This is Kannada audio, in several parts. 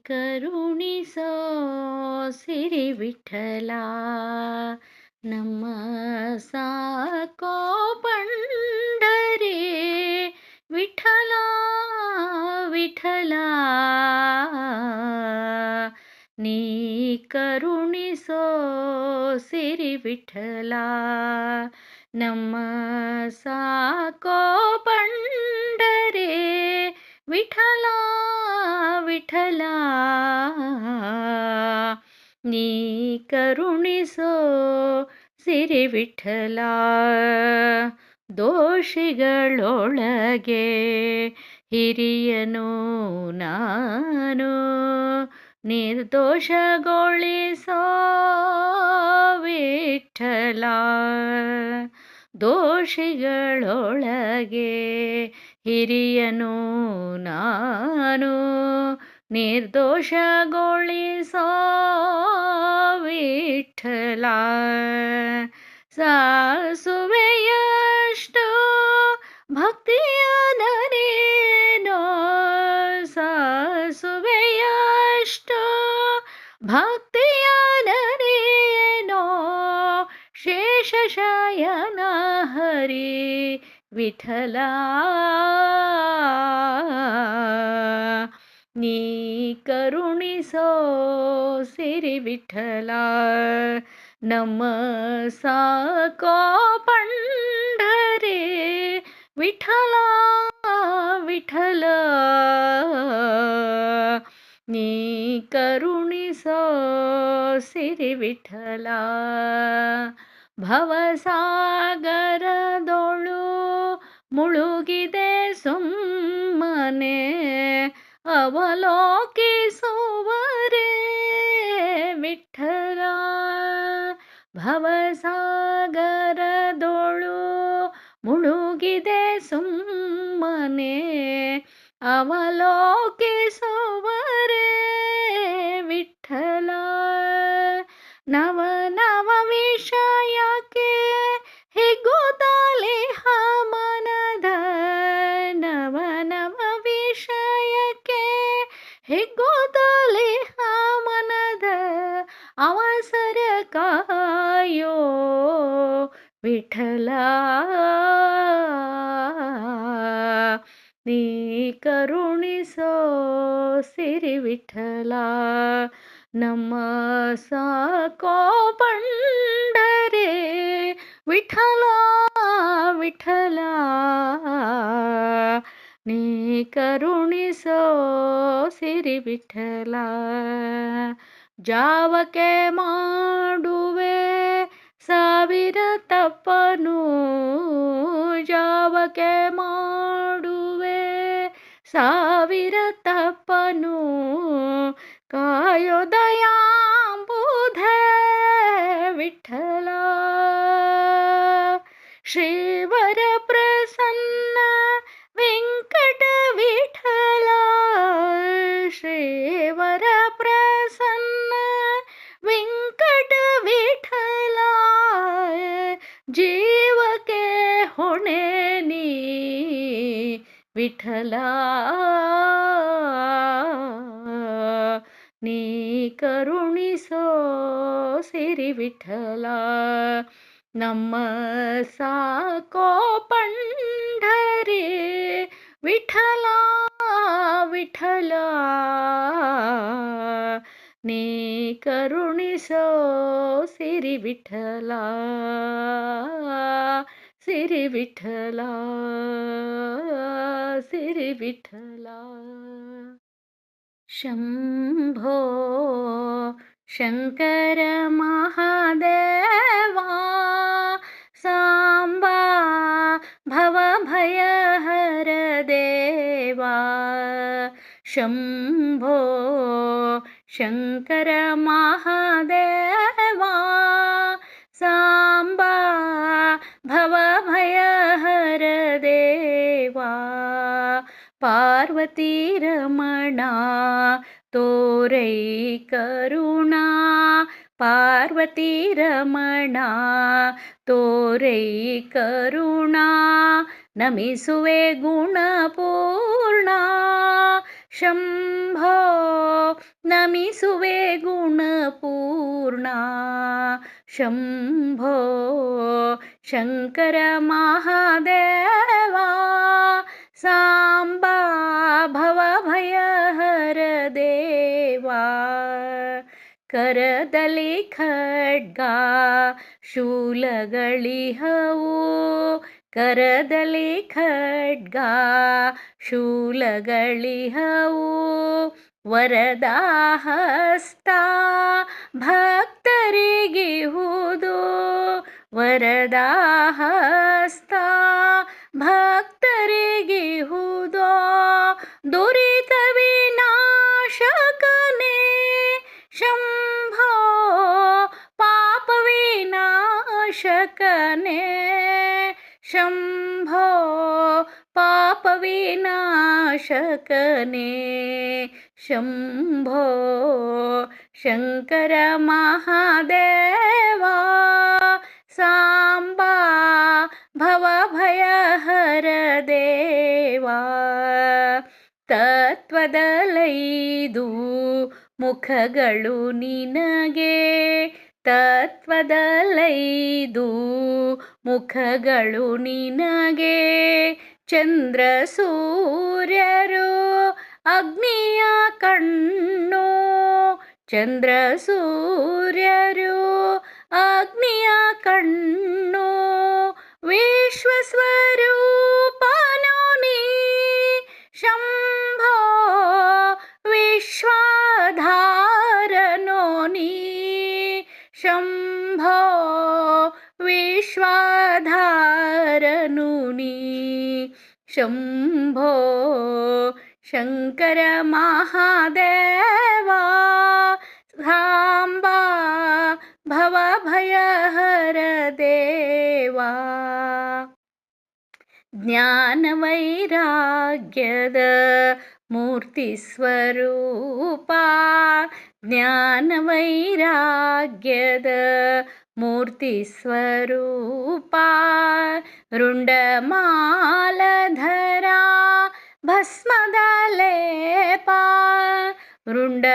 ಕರುಣಿಸೋ ಸಿರಿ ವಿಠಲ ನಮ್ಮ ಸಾಕೋ ಪಂಡರಿ ವಿಠಲ ವಿಠಲ ನೀ ಕರುಣಿಸೋ ಸಿರಿ ವಿಠಲ ನಮ್ಮ ಸಾಕೋ ಪಂಡರಿ ವಿಠಲ ವಿಠಲ ನೀ ಕರುಣಿಸೋ ಸಿರಿ ವಿಠಲ ದೋಷಿಗಳೊಳಗೆ ಹಿರಿಯನು ನಾನು ನಿರ್ದೋಷಗೊಳಿಸೋ ವಿಠಲ ದೋಷಿಗಳೊಳಗೆ ಹಿರಿಯನು ನಾನು ನಿರ್ದೋಷಗೊಳಿಸೋ ವಿಠಲ ಸಾಸುವೆಯಷ್ಟು ಭಕ್ತಿಯದರೇನೋ ಸಾಸುವೆಯಷ್ಟು ಭಕ್ತಿಯದರೇನೋ ಶೇಷಶಯನ ಹರಿ ವಿಠಲ ನೀ ಕರುಣಿಸೋ ಸಿರಿ ವಿಠಲ ನಮ್ಮ ಸಾಕೋ ಪಂಡರಿ ವಿಠಲ ವಿಠಲ ನೀ ಕರುಣಿಸೋ ಸಿರಿ ವಿಠಲ ಭವಸಾಗರದೊಳು ಮುಳುಗಿದೆ ಸುಮ್ಮನೆ ಅವಲೋಕಿಸುವರೇ ವಿಠಲ ಭವಸಾಗರದೊಳು ಮುಳುಗಿದೆ ಸುಮ್ಮನೆ ಅವಲೋಕಿಸುವರೇ ವಿಠಲ ನವ ನವ ವಿಷಯಕ್ಕೆ ಹಿಗ್ಗುತ್ತಲೇ ಮನದ ನವ ನವ ವಿಷಯಕ್ಕೆ ಹಿಗ್ಗುತ್ತಲೇ ಮನದ ಅವಸರ ಕಾಯೋ ವಿಠಲ ನೀ ಕರುಣಿಸೋ ಸಿರಿ ವಿಠಲ ನಮ್ಮ ಸಾಕೋ ಪಂಡರಿ ವಿಠಲ ವಿಠಲ ನೀ ಕರುಣಿಸೋ ಸಿರಿ ವಿಠಲ ಜಾವಕ್ಕೆ ಮಾಡುವೆ ಸಾವಿರ ತಪ್ಪನು ಜಾವಕ್ಕೆ ಮಾಡುವೆ ಸಾವಿರ ತಪ್ಪನು ಕಾಯೋ ದಯಾಂಬುಧೇ ವಿಠಲ ಶ್ರೀವರ ಪ್ರಸನ್ನ ವೆಂಕಟ ವಿಠಲ ಶ್ರೀವರ ಪ್ರಸನ್ನ ವೆಂಕಟ ವಿಠಲ ಜೀವಕ್ಕೆ ಹೊಣೆ ನೀ ವಿಠಲ ನೀ ಕರುಣಿಸೋ ಸಿರಿ ವಿಠಲ ನಮ್ಮ ಸಾಕೋ ಪಂಡರಿ ವಿಠಲ ವಿಠಲ ನೀ ಕರುಣಿಸೋ ಸಿರಿ ವಿಠಲ ಸಿರಿ ವಿಠಲ ಸಿರಿ ವಿಠಲ ಶಂಭೋ ಶಂಕರ ಮಹಾದೇವಾ ಸಾಂಬಾ ಭವಭಯಹರ ದೇವಾ ಶಂಭೋ ಶಂಕರ ಮಹಾದೇವಾ ಸಾಂಬಾ ಭವಭಯಹರ ದೇವಾ ಪಾರ್ವತಿ ರಮಣ ತೋರೈ ಕರುಣಾ ಪಾರ್ವತಿ ರಮಣ ತೋರೈ ಕರುಣಾ ನಮಿಸುವೆ ಗುಣಪೂರ್ಣ ಶಂಭೋ ನಮಿಸುವೆ ಗುಣಪೂರ್ಣ ಶಂಭೋ ಶಂಕರ ಮಹಾದೇವ ಸಾಂಬಾ ಭವಭಯಹರ ದೇವಾ ಕರದಲ್ಲಿ ಖಡ್ಗ ಶೂಲಗಳಿಹವು ಕರದಲ್ಲಿ ಖಡ್ಗ ಶೂಲಗಳಿಹವು ವರದ ಹಸ್ತ ಭಕ್ತರಿಗಿಹುದು ವರದ ಹಸ್ತ ಭಕ್ತರಿಗಿಹುದೋ ದುರಿತ ವಿನಾಶಕನೇ ಶಂಭೋ ಪಾಪ ವಿನಾಶಕನೇ ಶಂಭೋ ಪಾಪ ವಿನಾಶಕನೇ ಶಂಭೋ ಶಂಕರ ಮಹಾದೇವ ಸಾಂಬಾ ಭವಭಯಹರ ದೇವಾ ತತ್ವದಲ್ಲೈದು ಮುಖಗಳು ನಿನಗೆ ತತ್ವದಲ್ಲೈದು ಮುಖಗಳು ನಿನಗೆ ಚಂದ್ರ ಸೂರ್ಯರು ಅಗ್ನಿಯ ಕಣ್ಣು ಚಂದ್ರ ಸೂರ್ಯರು ಅಗ್ನಿಯ ಕಣ್ಣು ವಿಶ್ವಸ್ವರೂಪನು ನೀ ಶಂಭೋ ವಿಶ್ವಧಾರನೋ ನೀ ಶಂಭೋ ವಿಶ್ವಧಾರನು ನೀ ಶಂಭೋ ಶಂಕರ ಮಹಾದೇವ ಸಾಂಬಾ ಭವಭಯಹರ ದೇವಾ ಜ್ಞಾನ ವೈರಾಗ್ಯದ ಮೂರ್ತಿ ಸ್ವರೂಪ ಜ್ಞಾನ ವೈರಾಗ್ಯದ ಮೂರ್ತಿ ಸ್ವರೂಪ ರುಂಡಮಾಲಧರ ಭಸ್ಮದ ಲೇಪ ರುಂಡಮಾಲಧರ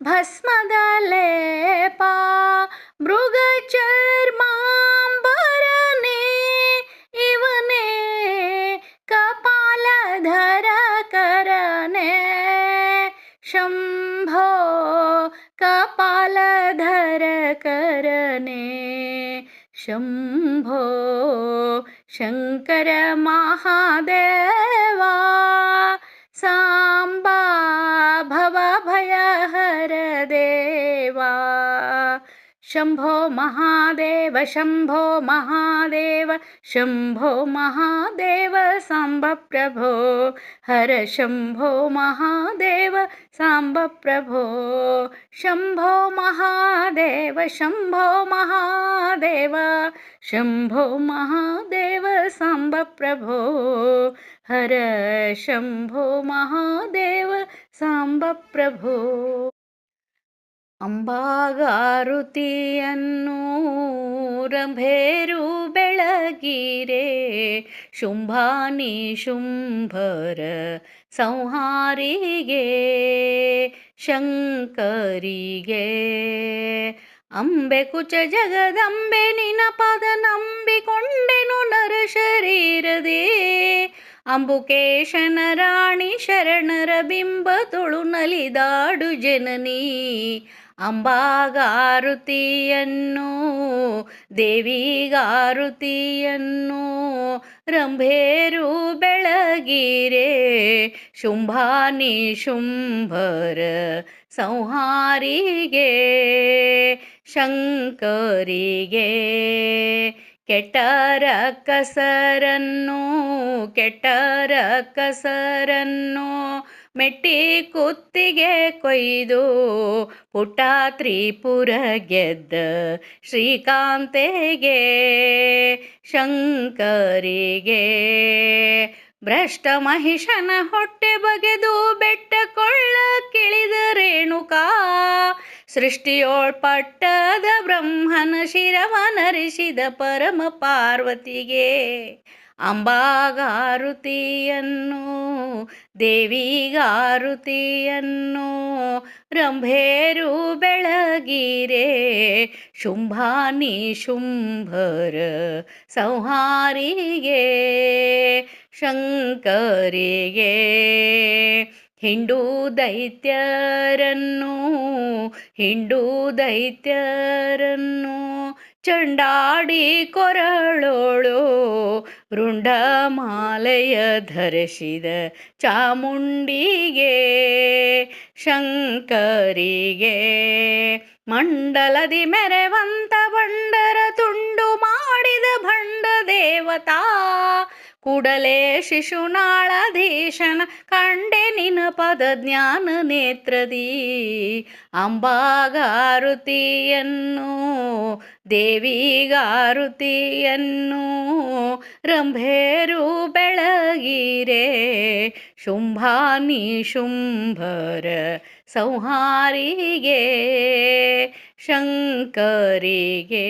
ಭಸ್ಮದ ಲೇಪ ಮೃಗಚರ್ಮಾಂಬರನೇ ಇವನೇ ಕಪಾಲಧರ ಕರನೇ ಶಂಭೋ ಕಪಾಲಧರ ಕರನೇ ಶಂಭೋ ಶಂಕರ ಮಹಾದೇವ ಸಾಂಬಾ ಭವಭಯಹರ ದೇವಾ ಶಂಭೋ ಮಹಾದೇವ ಶಂಭೋ ಮಹಾದೇವ ಶಂಭೋ ಮಹಾದೇವ ಸಾಂಬ ಪ್ರಭೋ ಹರ ಶಂಭೋ ಮಹಾದೇವ ಸಾಂಬ ಪ್ರಭೋ ಶಂಭೋ ಮಹಾದೇವ ಶಂಭೋ ಮಹಾದೇವ ಶಂಭೋ ಮಹಾದೇವ ಸಾಂಬ ಪ್ರಭೋ ಹರ ಶಂಭೋ ಮಹಾದೇವ ಸಾಂಬ ಪ್ರಭೋ ಅಂಬಾಗಾರುತಿಯನ್ನು ರಂಭೇರು ಬೆಳಗಿರೆ ಶುಂಭಾನಿ ಶುಂಭರ ಸಂಹಾರಿಗೆ ಶಂಕರಿಗೆ ಅಂಬೆ ಕುಚ ಜಗದಂಬೆ ನಿನ ಪದ ನಂಬಿಕೊಂಡೆನು ನರ ಶರೀರದೇ ಅಂಬುಕೇಶನ ರಾಣಿ ಶರಣರ ಬಿಂಬ ತೊಳು ನಲಿದಾಡು ಜನನಿ ಅಂಬಾಗಾರುತಿಯನ್ನು ದೇವಿಗಾರುತಿಯನ್ನು ರಂಭೇರು ಬೆಳಗಿರೆ ಶುಂಭಾನಿ ಶುಂಭರ ಸಂಹಾರಿಗೆ ಶಂಕರಿಗೆ ಕೆಟ್ಟರ ಕಸರನ್ನು ಮೆಟ್ಟಿ ಕುತ್ತಿಗೆ ಕೊಯ್ದು ಪುಟ ತ್ರಿಪುರ ಗೆದ್ದ ಶ್ರೀಕಾಂತೆಗೆ ಶಂಕರಿಗೆ ಭ್ರಷ್ಟ ಮಹಿಷನ ಹೊಟ್ಟೆ ಬಗೆದು ಬೆಟ್ಟ ಕೊಳ್ಳಕ್ಕಿಳಿದ ರೇಣುಕಾ ಸೃಷ್ಟಿಯೋಳ್ಪಟ್ಟದ ಬ್ರಹ್ಮನ ಶಿರವನರಿಸಿದ ಪರಮ ಪಾರ್ವತಿಗೆ ಅಂಬಾಗಾರುತಿಯನ್ನು ದೇವಿಗಾರುತಿಯನ್ನು ರಂಭೇರು ಬೆಳಗಿರೆ ಶುಂಭಾನಿ ಶುಂಭರ ಸಂಹಾರಿಗೆ ಶಂಕರಿಗೆ ಹಿಂಡು ದೈತ್ಯರನ್ನು ಹಿಂಡು ದೈತ್ಯರನ್ನು ಚಂಡಾಡಿ ಕೊರಳೋಳು ವೃಂಡಮಾಲೆಯ ಧರಿಸಿದ ಚಾಮುಂಡಿಗೆ ಶಂಕರಿಗೆ ಮಂಡಲದಿ ಮೆರೆವಂತ ಬಂಡರ ತುಂಡು ಮಾಡಿದ ಭಂಡ ದೇವತಾ ಕೂಡಲೇ ಶಿಶುನಾಳಧೀಶನ ಕಂಡೆ ನಿನ ಪದ ಜ್ಞಾನ ನೇತ್ರದಿ ಅಂಬಾಗಾರುತಿಯನ್ನು ದೇವಿಗಾರುತಿಯನ್ನು ರಂಭೇರು ಬೆಳಗಿರೆ ಶುಂಭಾನಿ ಶುಂಭರ ಸಂಹಾರಿಗೆ ಶಂಕರಿಗೆ